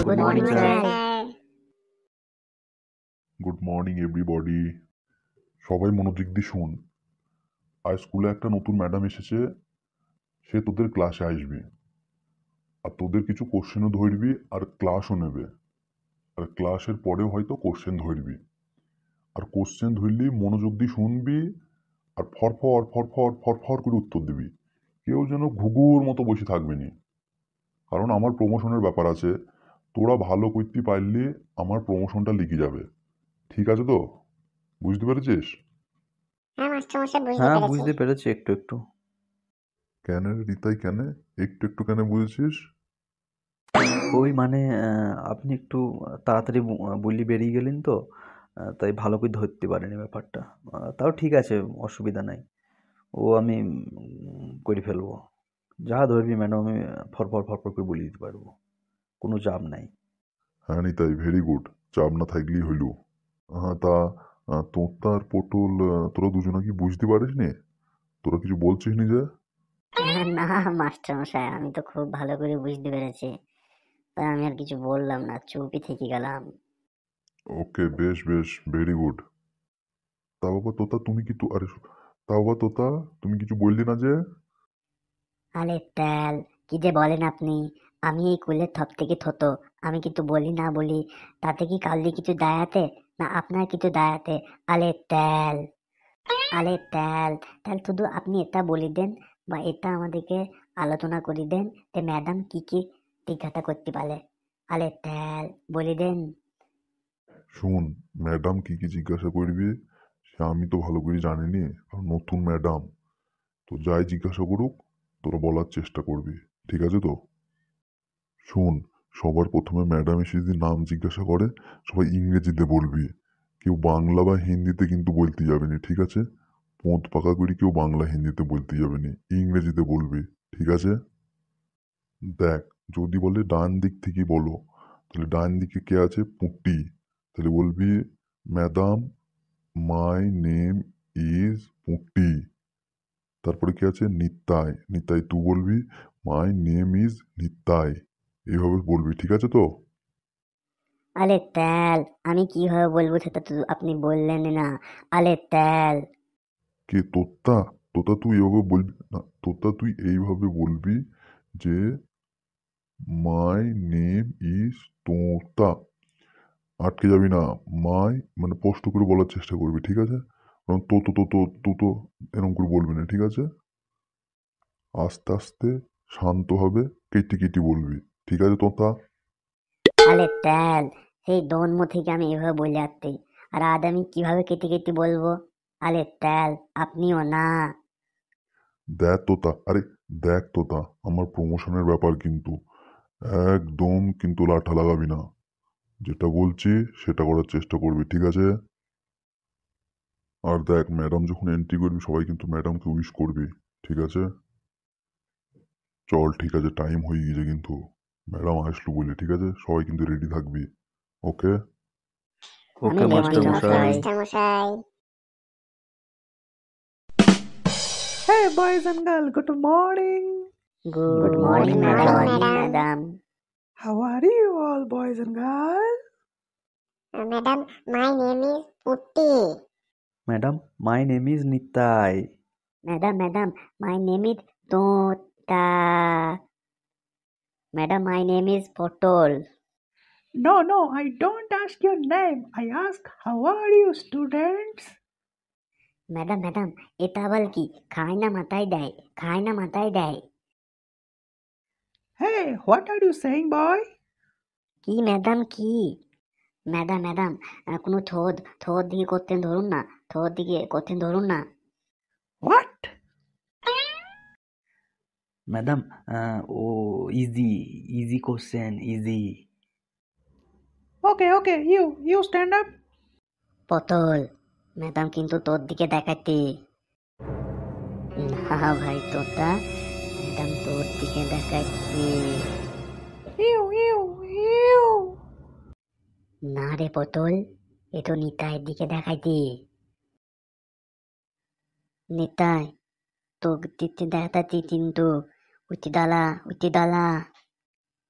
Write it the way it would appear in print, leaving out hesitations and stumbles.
Good Good morning, morning, sir. sir. Good morning everybody. সবাই মনোযোগ দিয়ে শোন। আজ স্কুলে একটা নতুন ম্যাডাম এসেছে, সে তোদের ক্লাসে আসবে আর তোদের কিছু কোশ্চেনও ধরবি আর ক্লাসও নেবে, আর ক্লাসের পরেও হয়তো কোশ্চেন ধরবি। আর কোশ্চেন ধরলি মনোযোগ দিয়ে শুনবি আর ফরফর ফরফর ফরফর করে উত্তর দিবি। কেউ যেন ঘুঘুর মতো বসে থাকবে না, কারণ আমার প্রমোশনের ব্যাপার আছে। তোরা ভালো করতে পারলে আমার প্রমোশনটা লিখে যাবে, ঠিক আছে তো? বুঝতে পেরেছিস? হ্যাঁ মাস্টারমশাই, বুঝতে হ্যাঁ, পেরেছি। বুঝতে পেরেছি একটু একটু। কেন রে রিতাই, কেন একটু একটু কেন বুঝেছিস? ওই মানে আপনি একটু তাড়াতাড়ি বললি বেরিয়ে গেলেন তো, তাই ভালো করে ধরতে পারিনি ব্যাপারটা। তাও ঠিক আছে, অসুবিধা নাই। ও আমি করে ফেলবো। যা ধরবি ম্যাডাম আমি ফরফর ফরফর করে বলে দিতে পারবো, কোনো চাপ নাই। হ্যাঁ নিতাই, ভেরি গুড। চাপ না থাকলেই হইল। হ্যাঁ তা তোতা আর পটল, তোরা দুজনে কি বুঝতে পারিস নি? তোরা কিছু বলছিস নি যে? না মাস্টারমশাই, আমি তো খুব ভালো করে বুঝতে পেরেছি, তাই আমি আর কিছু বললাম না, চুপই থেকে গেলাম। ওকে, বেশ বেশ, ভেরি গুড। তা বাবা তোতা তুমি কি আরে তা বাবা তোতা তুমি কিছু বললি না যে? আরে তেল, কি যে বলেন আপনি! আমি এই কুলের থপ থেকে থতো, আমি কিন্তু বলি না বলি তাতে কি কালদি কিছু দায়াতে না আপনার কিছু দায়াতে? আলে তেল, আলে তেল, তাহলে শুধু আপনি এটা বলি দেন বা এটা আমাদেরকে আলোচনা করি দেন যে ম্যাডাম কি কি জিজ্ঞাসা করতে পারে। আলে তেল বলি দেন। শুন, ম্যাডাম কি কি জিজ্ঞাসা করবি সে আমি তো ভালো করে জানি নি, কারণ নতুন ম্যাডাম। তো যাই জিজ্ঞাসা করুক তোরা বলার চেষ্টা করবি, ঠিক আছে তো? শোন, সবার প্রথমে ম্যাডাম এসে যদি নাম জিজ্ঞাসা করে সবাই ইংরেজিতে বলবি, কেউ বাংলা বা হিন্দিতে কিন্তু বলতে যাবে না, ঠিক আছে? পোঁত পাকা করে কেউ বাংলা হিন্দিতে বলতে যাবে না, ইংরেজিতে বলবি, ঠিক আছে? দেখ, যদি বলে ডান দিক থেকে বলো, তাহলে ডান দিকে কে আছে? পুঁটি। তাহলে বলবি ম্যাডাম, মাই নেম ইজ পুঁটি। তারপরে কে আছে? নিতাই। নিতাই তুই বলবি মাই নেম ইজ নিতাই। এইভাবে বলবি, ঠিক আছে তো? আলে তেল, আমি কিভাবে বলবো সেটা তো আপনি বললেন না। আলে তেল। কে? তোতা? তোতা তুই এইভাবে বলবি না, তোতা তুই এইভাবে বলবি যে মাই নেম ইজ তোতা। আটকে যাবি না। মাই মানে স্পষ্ট করে বলার চেষ্টা করবি, ঠিক আছে? কারণ তো তো তো তো তো তো এরকম করে বলবি না, ঠিক আছে? আস্তে আস্তে শান্তভাবে কেটে কেটে বলবি, ঠিক আছে তোতা? আলে তেল, সেই জন্ম থেকে আমি এভাবে বলে আসছি, আর আজ আমি কিভাবে কেটে কেটে বলবো? আলে তেল, আপনিও না। দেখ তোতা, আরে দেখ তোতা, আমার প্রমোশনের ব্যাপার কিন্তু, একদম কিন্তু লাঠা লাগাবি না। যেটা বলছি সেটা করার চেষ্টা করবি, ঠিক আছে? আর দেখ, ম্যাডাম যখন এন্ট্রি করবি সবাই কিন্তু ম্যাডামকে উইশ করবি, ঠিক আছে? চল ঠিক আছে, টাইম হয়ে গিয়েছে কিন্তু, ম্যাডাম আসলো বলে, ঠিক আছে? সবাই কিন্তু রেডি থাকবি, ওকে? আমি ওকে রেডি মাস্টার মশাই। মাস্টারমশাই। Hey boys and girls, good morning. Good Good morning morning, madam. madam. Madam. How are you all boys and girls? Madam, my name is পুটি। Madam, my name is Nitai. Madam, my name is Tota. Madam, my name is পটল। No, I don't ask your name. I ask how are you students? Madam, এটা আবার কি? খায় না মাথায় দেয়, খায় না মাথায় দেয়। Hey, what are you saying boy? কি ম্যাডাম কি? ম্যাডাম, কোনো থোদ থোদ দিকে করতেন ধরুন না, থোদ দিকে করতেন ধরুন না। What? ম্যাডাম, ও easy, easy question, easy. Okay, you stand up. পটল, ম্যাডাম কিন্তু তোর দিকে দেখাতে। না ভাই তোতা, ম্যাডাম তোর দিকে দেখাচ্ছে। You. না রে পটল, এ তো নিতাইয়ের দিকে দেখাইতে। নিতাই, তোর দিকে দেখাচ্ছি কিন্তু, উঠি দালা।